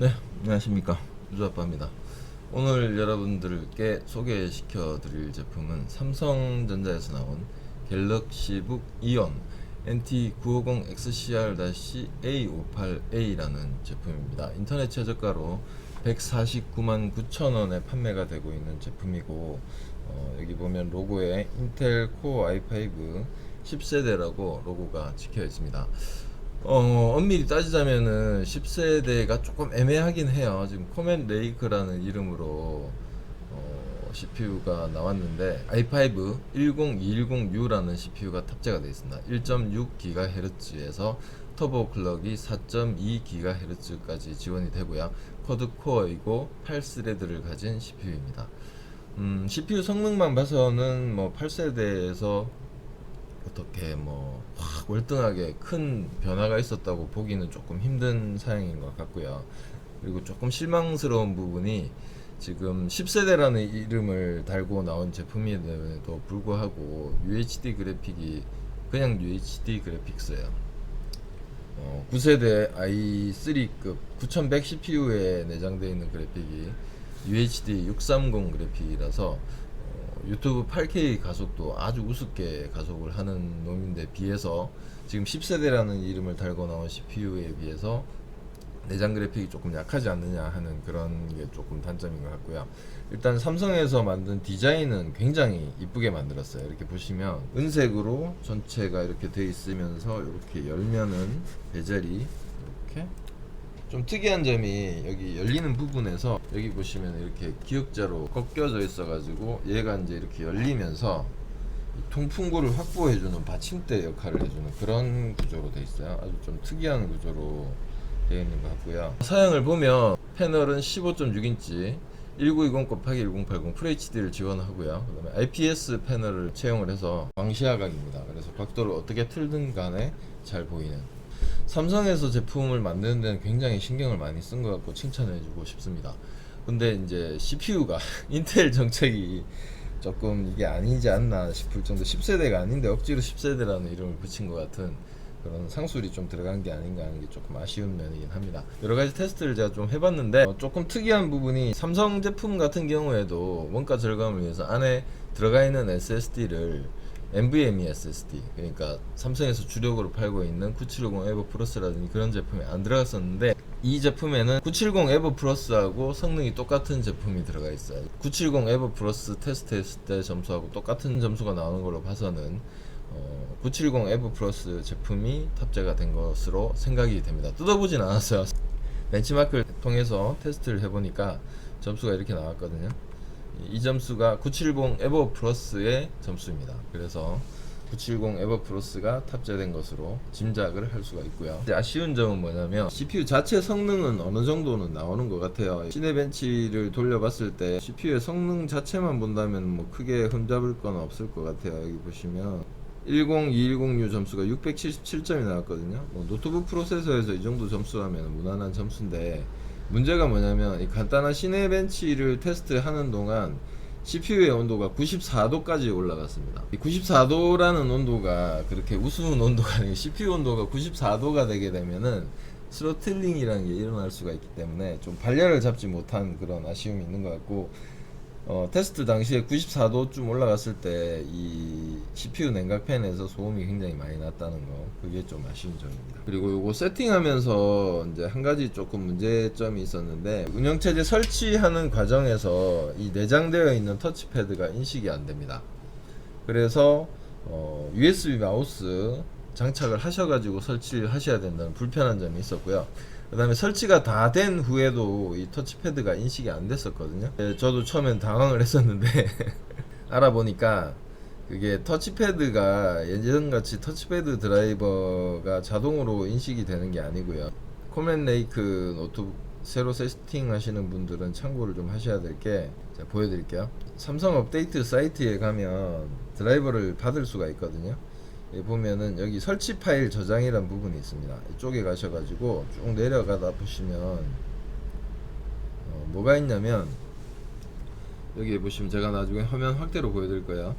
네, 안녕하십니까. 유주아빠입니다. 오늘 여러분들께 소개시켜 드릴 제품은 삼성전자에서 나온 갤럭시북 이온 NT950XCR-A58A라는 제품입니다. 인터넷 최저가로 149만 9천 원에 판매가 되고 있는 제품이고, 여기 보면 로고에 인텔 코어 i5 10세대라고 로고가 찍혀 있습니다. 엄밀히 따지자면은 10세대가 조금 애매하긴 해요. 지금 코멘 레이크라는 이름으로 CPU가 나왔는데 i5 10210U라는 CPU가 탑재가 되어 있습니다. 1.6GHz에서 터보 클럭이 4.2GHz까지 지원이 되고요. 쿼드 코어이고 8스레드를 가진 CPU입니다. CPU 성능만 봐서는 뭐 8세대에서 어떻게 확 월등하게 큰 변화가 있었다고 보기는 조금 힘든 사양인 것 같고요. 그리고 조금 실망스러운 부분이 지금 10세대라는 이름을 달고 나온 제품임에도 불구하고 UHD 그래픽이 그냥 UHD 그래픽스예요. 9세대 i3급 9100 CPU에 내장되어 있는 그래픽이 UHD 630 그래픽이라서 유튜브 8K 가속도 아주 우습게 가속을 하는 놈인데 비해서 지금 10세대라는 이름을 달고 나온 CPU에 비해서 내장 그래픽이 조금 약하지 않느냐 하는 그런 게 조금 단점인 것 같고요. 일단 삼성에서 만든 디자인은 굉장히 이쁘게 만들었어요. 이렇게 보시면 은색으로 전체가 이렇게 돼 있으면서 이렇게 열면은 베젤이 이렇게 좀 특이한 점이 여기 열리는 부분에서 여기 보시면 이렇게 기역자로 꺾여져 있어 가지고 얘가 이제 이렇게 열리면서 통풍구를 확보해주는 받침대 역할을 해주는 그런 구조로 되어 있어요. 아주 좀 특이한 구조로 되어 있는 것 같고요. 사양을 보면 패널은 15.6인치 1920x1080 FHD를 지원하고요. 그 다음에 IPS 패널을 채용을 해서 광시야각입니다. 그래서 각도를 어떻게 틀든 간에 잘 보이는, 삼성에서 제품을 만드는 데는 굉장히 신경을 많이 쓴 것 같고 칭찬해주고 싶습니다. 근데 이제 CPU가 인텔 정책이 조금 이게 아니지 않나 싶을 정도, 10세대가 아닌데 억지로 10세대라는 이름을 붙인 것 같은 그런 상술이 좀 들어간 게 아닌가 하는 게 조금 아쉬운 면이긴 합니다. 여러 가지 테스트를 제가 좀 해봤는데 조금 특이한 부분이 삼성 제품 같은 경우에도 원가 절감을 위해서 안에 들어가 있는 SSD를 NVMe SSD, 그러니까 삼성에서 주력으로 팔고 있는 970 에버 플러스라든지 그런 제품에 안 들어갔었는데 이 제품에는 970 에버 플러스하고 성능이 똑같은 제품이 들어가 있어요. 970 에버 플러스 테스트했을 때 점수하고 똑같은 점수가 나오는 걸로 봐서는 970 에버 플러스 제품이 탑재가 된 것으로 생각이 됩니다. 뜯어보진 않았어요. 벤치마크를 통해서 테스트를 해보니까 점수가 이렇게 나왔거든요. 이 점수가 970 에버 플러스의 점수입니다. 그래서 970 에버 플러스가 탑재된 것으로 짐작을 할 수가 있고요. 이제 아쉬운 점은 뭐냐면 CPU 자체 성능은 어느 정도는 나오는 것 같아요. 시네벤치를 돌려봤을 때 CPU의 성능 자체만 본다면 뭐 크게 흠잡을 건 없을 것 같아요. 여기 보시면 10210U 점수가 677점이 나왔거든요. 노트북 프로세서에서 이 정도 점수라면 무난한 점수인데, 문제가 뭐냐면 이 간단한 시네벤치를 테스트하는 동안 CPU의 온도가 94도까지 올라갔습니다. 이 94도라는 온도가 그렇게 우스운 온도가 아니고 CPU 온도가 94도가 되게 되면은 스로틀링이라는 게 일어날 수가 있기 때문에 좀 발열을 잡지 못한 그런 아쉬움이 있는 것 같고, 테스트 당시에 94도쯤 올라갔을 때 이 CPU 냉각팬에서 소음이 굉장히 많이 났다는 거, 그게 좀 아쉬운 점입니다. 그리고 요거 세팅하면서 이제 한 가지 조금 문제점이 있었는데, 운영체제 설치하는 과정에서 이 내장되어 있는 터치패드가 인식이 안 됩니다. 그래서 USB 마우스 장착을 하셔가지고 설치를 하셔야 된다는 불편한 점이 있었고요. 그 다음에 설치가 다 된 후에도 이 터치패드가 인식이 안 됐었거든요. 저도 처음엔 당황을 했었는데 알아보니까 그게 터치패드가 예전같이 터치패드 드라이버가 자동으로 인식이 되는 게 아니고요. 코멘 레이크 노트북 새로 세팅 하시는 분들은 참고를 좀 하셔야 될 게, 제가 보여드릴게요. 삼성 업데이트 사이트에 가면 드라이버를 받을 수가 있거든요. 여기 보면은 여기 설치 파일 저장이란 부분이 있습니다. 이쪽에 가셔가지고 쭉 내려가다 보시면 뭐가 있냐면, 여기 보시면 제가 나중에 화면 확대로 보여드릴 거예요.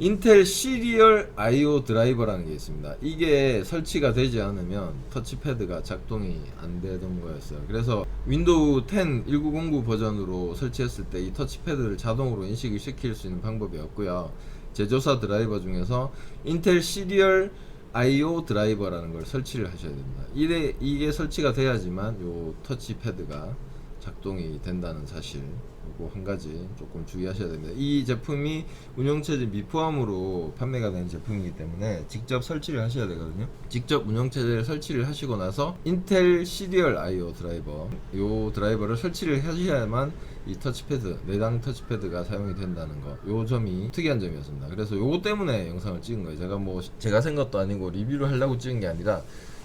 인텔 시리얼 IO 드라이버라는 게 있습니다. 이게 설치가 되지 않으면 터치패드가 작동이 안 되던 거였어요. 그래서 윈도우 10 1909 버전으로 설치했을 때 이 터치패드를 자동으로 인식을 시킬 수 있는 방법이었고요. 제조사 드라이버 중에서 인텔 시리얼 IO 드라이버라는 걸 설치를 하셔야 됩니다. 이게 설치가 돼야지만 요 터치패드가 작동이 된다는 사실, 그리고 한 가지 조금 주의하셔야 됩니다. 이 제품이 운영체제 미포함으로 판매가 되는 제품이기 때문에 직접 설치를 하셔야 되거든요. 직접 운영체제를 설치를 하시고 나서 인텔 시리얼 IO 드라이버, 요 드라이버를 설치를 하셔야만 이 터치패드, 내장 터치패드가 사용이 된다는 거, 요 점이 특이한 점이었습니다. 그래서 요거 때문에 영상을 찍은 거예요. 제가 센 것도 아니고 리뷰를 하려고 찍은 게 아니라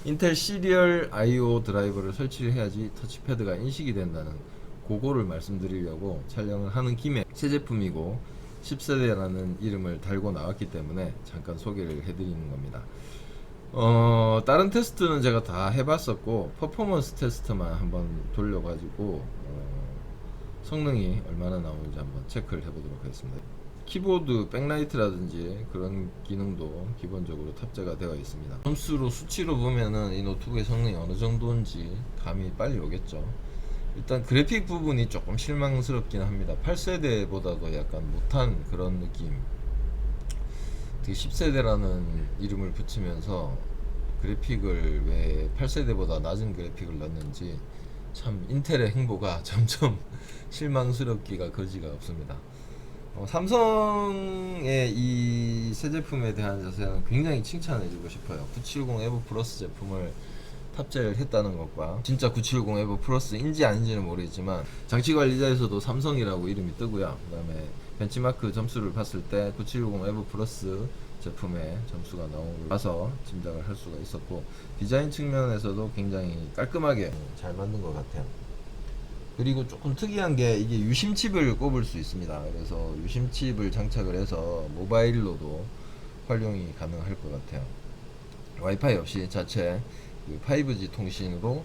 인텔 시리얼 IO 드라이버를 설치를 해야지 터치패드가 인식이 된다는 그거를 말씀드리려고 촬영을 하는 김에, 새 제품이고 10세대라는 이름을 달고 나왔기 때문에 잠깐 소개를 해드리는 겁니다. 다른 테스트는 제가 다 해봤었고 퍼포먼스 테스트만 한번 돌려가지고 성능이 얼마나 나오는지 한번 체크를 해보도록 하겠습니다. 키보드 백라이트라든지 그런 기능도 기본적으로 탑재가 되어 있습니다. 점수로 수치로 보면은 이 노트북의 성능이 어느 정도인지 감이 빨리 오겠죠. 일단 그래픽 부분이 조금 실망스럽긴 합니다. 8세대보다도 약간 못한 그런 느낌. 특히 10세대라는 이름을 붙이면서 그래픽을 왜 8세대보다 낮은 그래픽을 넣는지 참 인텔의 행보가 점점 실망스럽기가 거지가 없습니다. 삼성의 이 새 제품에 대한 자세는 굉장히 칭찬해주고 싶어요. 970 에보 플러스 제품을 탑재를 했다는 것과, 진짜 970 에보 플러스인지 아닌지는 모르겠지만 장치 관리자에서도 삼성이라고 이름이 뜨고요. 그 다음에 벤치마크 점수를 봤을 때 970 에보 플러스 제품의 점수가 나온 걸 봐서 짐작을 할 수가 있었고, 디자인 측면에서도 굉장히 깔끔하게 잘 만든 것 같아요. 그리고 조금 특이한 게 이게 유심칩을 꼽을 수 있습니다. 그래서 유심칩을 장착을 해서 모바일로도 활용이 가능할 것 같아요. 와이파이 없이 자체 5G 통신으로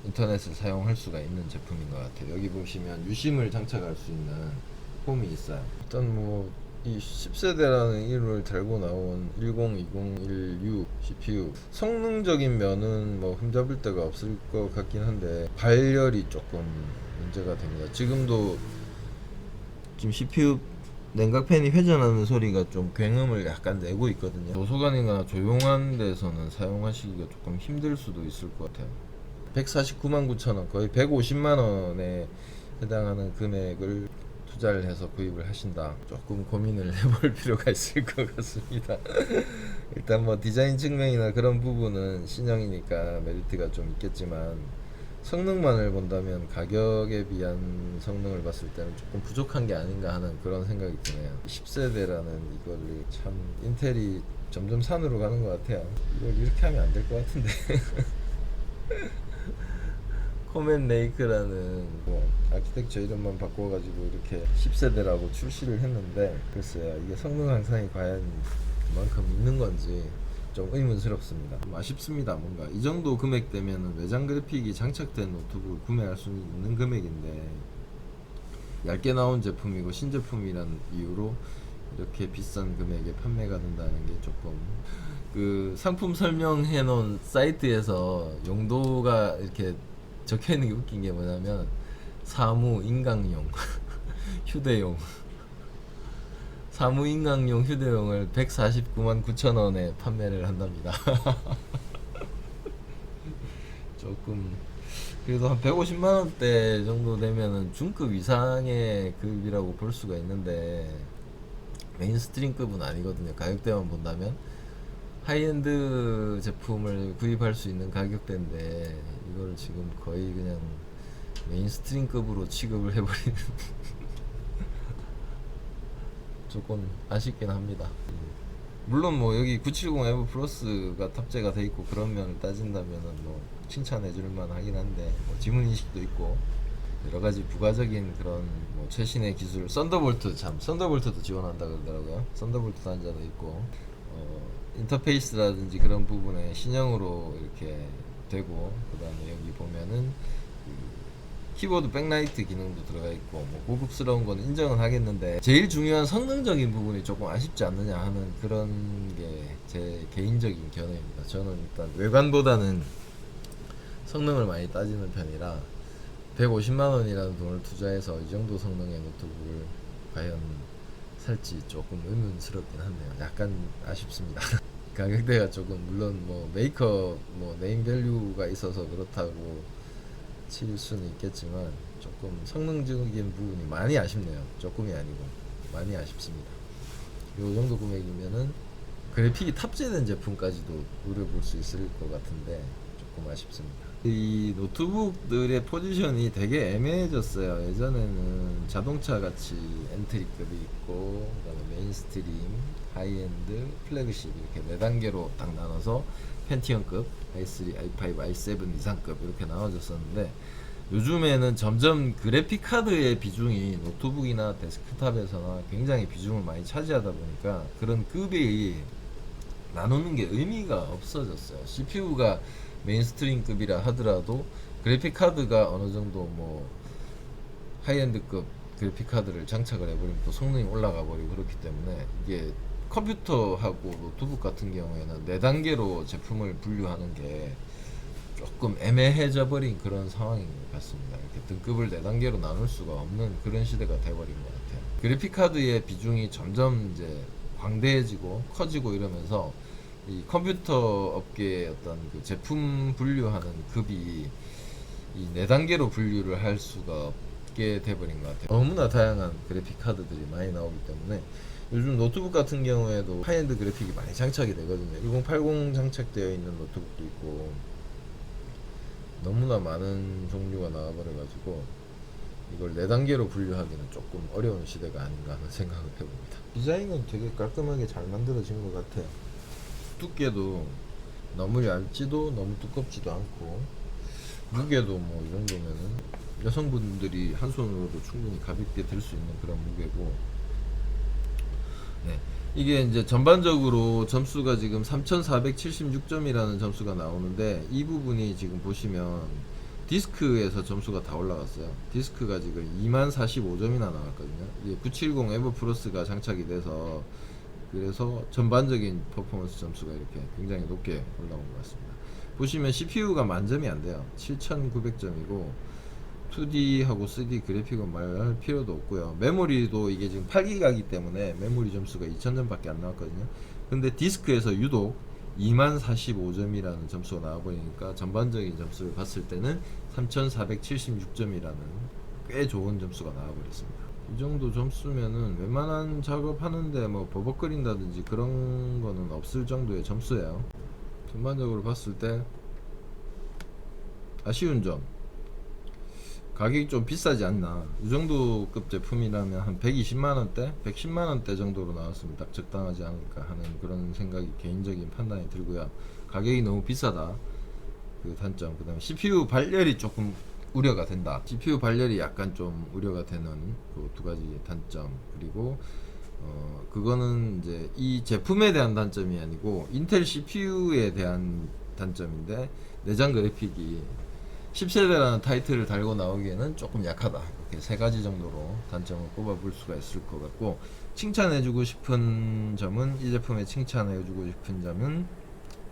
인터넷을 사용할 수가 있는 제품인 것 같아요. 여기 보시면 유심을 장착할 수 있는 홈이 있어요. 일단 뭐 이 10세대라는 이름을 달고 나온 102016 CPU 성능적인 면은 뭐 흠잡을 데가 없을 것 같긴 한데 발열이 조금 문제가 됩니다. 지금도 지금 CPU 냉각팬이 회전하는 소리가 좀 굉음을 약간 내고 있거든요. 도서관이나 조용한 데서는 사용하시기가 조금 힘들 수도 있을 것 같아요. 149만9천원, 거의 150만원에 해당하는 금액을 투자를 해서 구입을 하신다, 조금 고민을 해볼 필요가 있을 것 같습니다. 일단 뭐 디자인 측면이나 그런 부분은 신형이니까 메리트가 좀 있겠지만 성능만을 본다면 가격에 비한 성능을 봤을 때는 조금 부족한 게 아닌가 하는 그런 생각이 드네요. 10세대라는 이거를 참 인텔이 점점 산으로 가는 것 같아요. 이걸 이렇게 하면 안 될 것 같은데. 코멘 레이크라는 뭐 아키텍처 이름만 바꿔가지고 이렇게 10세대라고 출시를 했는데, 글쎄요, 이게 성능 향상이 과연 그만큼 있는 건지 좀 의문스럽습니다. 좀 아쉽습니다. 뭔가 이 정도 금액대면 외장 그래픽이 장착된 노트북을 구매할 수 있는 금액인데, 얇게 나온 제품이고 신제품이란 이유로 이렇게 비싼 금액에 판매가 된다는 게 조금, 그 상품 설명해 놓은 사이트에서 용도가 이렇게 적혀 있는 게 웃긴 게 뭐냐면 사무 인강용 휴대용, 사무 인강용 휴대용을 149만9천원에 판매를 한답니다. 조금 그래도 한 150만원대 정도 되면은 중급 이상의 급이라고 볼 수가 있는데 메인스트림급은 아니거든요. 가격대만 본다면 하이엔드 제품을 구입할 수 있는 가격대인데 이걸 지금 거의 그냥 메인스트림급으로 취급을 해버리는 조금 아쉽긴 합니다. 물론 뭐 여기 970 에버 플러스가 탑재가 돼 있고 그런 면을 따진다면은 뭐 칭찬해 줄만 하긴 한데, 뭐 지문 인식도 있고 여러 가지 부가적인 그런 뭐 최신의 기술, 썬더볼트도 지원한다 그러더라고요. 썬더볼트 단자도 있고 인터페이스라든지 그런 부분에 신형으로 이렇게 되고, 그 다음에 여기 보면은 키보드 백라이트 기능도 들어가 있고 뭐 고급스러운 건 인정은 하겠는데 제일 중요한 성능적인 부분이 조금 아쉽지 않느냐 하는 그런 게 제 개인적인 견해입니다. 저는 일단 외관보다는 성능을 많이 따지는 편이라 150만 원이라는 돈을 투자해서 이 정도 성능의 노트북을 과연 살지 조금 의문스럽긴 한데요. 약간 아쉽습니다. 가격대가 조금 물론 뭐 메이커 뭐 네임밸류가 있어서 그렇다고 칠 수는 있겠지만 조금 성능적인 부분이 많이 아쉽네요. 조금이 아니고 많이 아쉽습니다. 요 정도 금액이면은 그래픽이 탑재된 제품까지도 노려볼 수 있을 것 같은데 조금 아쉽습니다. 이 노트북들의 포지션이 되게 애매해졌어요. 예전에는 자동차 같이 엔트리급이 있고 그다음에 메인스트림, 하이엔드, 플래그십 이렇게 네 단계로 딱 나눠서 펜티엄급, i3, i5, i7 이상급 이렇게 나눠졌었는데 요즘에는 점점 그래픽 카드의 비중이 노트북이나 데스크탑에서나 굉장히 비중을 많이 차지하다 보니까 그런 급이 나누는 게 의미가 없어졌어요. CPU가 메인스트림급이라 하더라도 그래픽 카드가 어느 정도 뭐 하이엔드급 그래픽 카드를 장착을 해버리면 또 성능이 올라가 버리고 그렇기 때문에 이게 컴퓨터하고 노트북 같은 경우에는 네 단계로 제품을 분류하는 게 조금 애매해져 버린 그런 상황인 것 같습니다. 이렇게 등급을 네 단계로 나눌 수가 없는 그런 시대가 돼버린 것 같아요. 그래픽 카드의 비중이 점점 이제 광대해지고 커지고 이러면서 이 컴퓨터 업계의 어떤 그 제품 분류하는 급이 이 네 단계로 분류를 할 수가 없게 돼버린 것 같아요. 너무나 다양한 그래픽 카드들이 많이 나오기 때문에 요즘 노트북 같은 경우에도 하이엔드 그래픽이 많이 장착이 되거든요. 1080 장착되어 있는 노트북도 있고 너무나 많은 종류가 나와버려가지고 이걸 네 단계로 분류하기는 조금 어려운 시대가 아닌가 하는 생각을 해봅니다. 디자인은 되게 깔끔하게 잘 만들어진 것 같아요. 두께도 너무 얇지도 너무 두껍지도 않고 무게도 뭐 이 정도면은 여성분들이 한 손으로도 충분히 가볍게 들 수 있는 그런 무게고 네. 이게 이제 전반적으로 점수가 지금 3476점이라는 점수가 나오는데 이 부분이 지금 보시면 디스크에서 점수가 다 올라갔어요. 디스크가 지금 2045점이나 나왔거든요. 이게 970 에버 플러스가 장착이 돼서 그래서 전반적인 퍼포먼스 점수가 이렇게 굉장히 높게 올라온 것 같습니다. 보시면 CPU가 만점이 안 돼요. 7900점이고 2D하고 3D 그래픽은 말할 필요도 없고요. 메모리도 이게 지금 8기가이기 때문에 메모리 점수가 2000점밖에 안 나왔거든요. 근데 디스크에서 유독 2045점이라는 점수가 나와버리니까 전반적인 점수를 봤을 때는 3476점이라는 꽤 좋은 점수가 나와버렸습니다. 이 정도 점수면은 웬만한 작업하는데 뭐 버벅거린다든지 그런 거는 없을 정도의 점수예요. 전반적으로 봤을 때 아쉬운 점, 가격이 좀 비싸지 않나. 이 정도 급 제품이라면 한 120만원대 110만원대 정도로 나왔으면 딱 적당하지 않을까 하는 그런 생각이 개인적인 판단이 들고요. 가격이 너무 비싸다 그 단점, 그 다음에 CPU 발열이 조금 우려가 된다. CPU 발열이 약간 좀 우려가 되는 그 두 가지 단점. 그리고 그거는 이제 이 제품에 대한 단점이 아니고 인텔 CPU에 대한 단점인데 내장 그래픽이 10세대라는 타이틀을 달고 나오기에는 조금 약하다. 이렇게 세 가지 정도로 단점을 꼽아볼 수가 있을 것 같고, 칭찬해주고 싶은 점은, 이 제품에 칭찬해주고 싶은 점은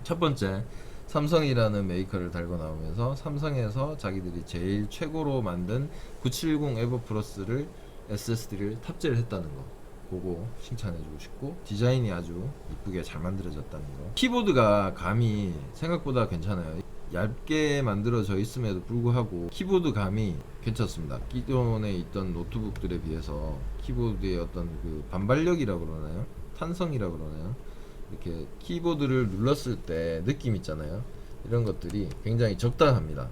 첫 번째, 삼성이라는 메이커를 달고 나오면서 삼성에서 자기들이 제일 최고로 만든 970 에버 플러스를 SSD를 탑재를 했다는 거, 그거 칭찬해주고 싶고, 디자인이 아주 이쁘게 잘 만들어졌다는 거. 키보드가 감이 생각보다 괜찮아요. 얇게 만들어져 있음에도 불구하고 키보드 감이 괜찮습니다. 기존에 있던 노트북들에 비해서 키보드의 어떤 그 반발력이라고 그러나요? 탄성이라고 그러나요? 이렇게 키보드를 눌렀을 때 느낌 있잖아요. 이런 것들이 굉장히 적당합니다.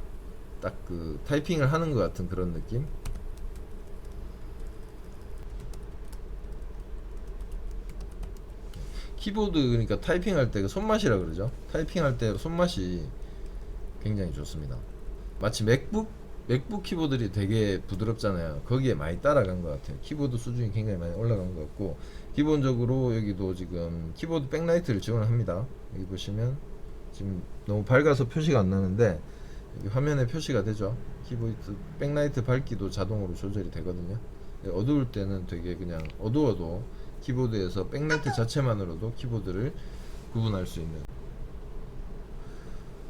딱 그 타이핑을 하는 것 같은 그런 느낌. 키보드, 그러니까 타이핑할 때 그 손맛이라 그러죠. 타이핑할 때 손맛이 굉장히 좋습니다. 마치 맥북 키보드들이 되게 부드럽잖아요. 거기에 많이 따라간 것 같아요. 키보드 수준이 굉장히 많이 올라간 것 같고, 기본적으로 여기도 지금 키보드 백라이트를 지원합니다. 여기 보시면 지금 너무 밝아서 표시가 안 나는데 여기 화면에 표시가 되죠. 키보드 백라이트 밝기도 자동으로 조절이 되거든요. 어두울 때는 되게 그냥 어두워도 키보드에서 백라이트 자체만으로도 키보드를 구분할 수 있는.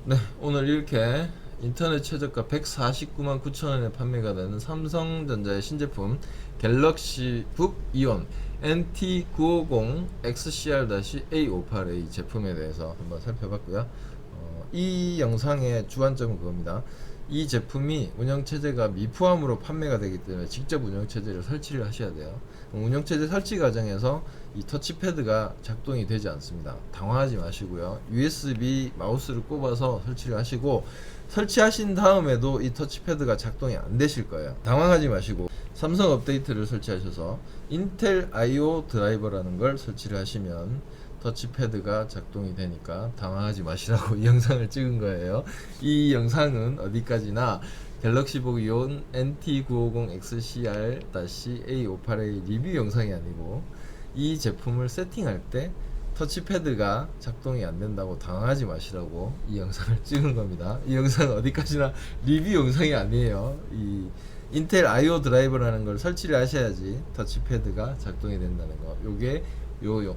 네, 오늘 이렇게 인터넷 최저가 149만 9천원에 판매가 되는 삼성전자의 신제품 갤럭시 북 이온 NT950 XCR-A58A 제품에 대해서 한번 살펴봤고요. 이 영상의 주안점은 그겁니다. 이 제품이 운영체제가 미포함으로 판매가 되기 때문에 직접 운영체제를 설치를 하셔야 돼요. 운영체제 설치 과정에서 이 터치패드가 작동이 되지 않습니다. 당황하지 마시고요. USB 마우스를 꼽아서 설치를 하시고, 설치하신 다음에도 이 터치패드가 작동이 안 되실 거예요. 당황하지 마시고 삼성 업데이트를 설치하셔서 인텔 IO 드라이버라는 걸 설치를 하시면 터치패드가 작동이 되니까 당황하지 마시라고 이 영상을 찍은 거예요. 이 영상은 어디까지나 갤럭시 북 이온 NT950 XCR-A58A 리뷰 영상이 아니고, 이 제품을 세팅할 때 터치패드가 작동이 안 된다고 당황하지 마시라고 이 영상을 찍은 겁니다. 이 영상은 어디까지나 리뷰 영상이 아니에요. 이 인텔 IO 드라이버라는 걸 설치를 하셔야지 터치패드가 작동이 된다는 거, 요게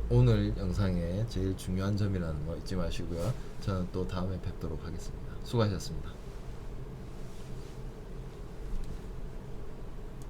오늘 영상의 제일 중요한 점이라는 거 잊지 마시고요. 저는 또 다음에 뵙도록 하겠습니다. 수고하셨습니다.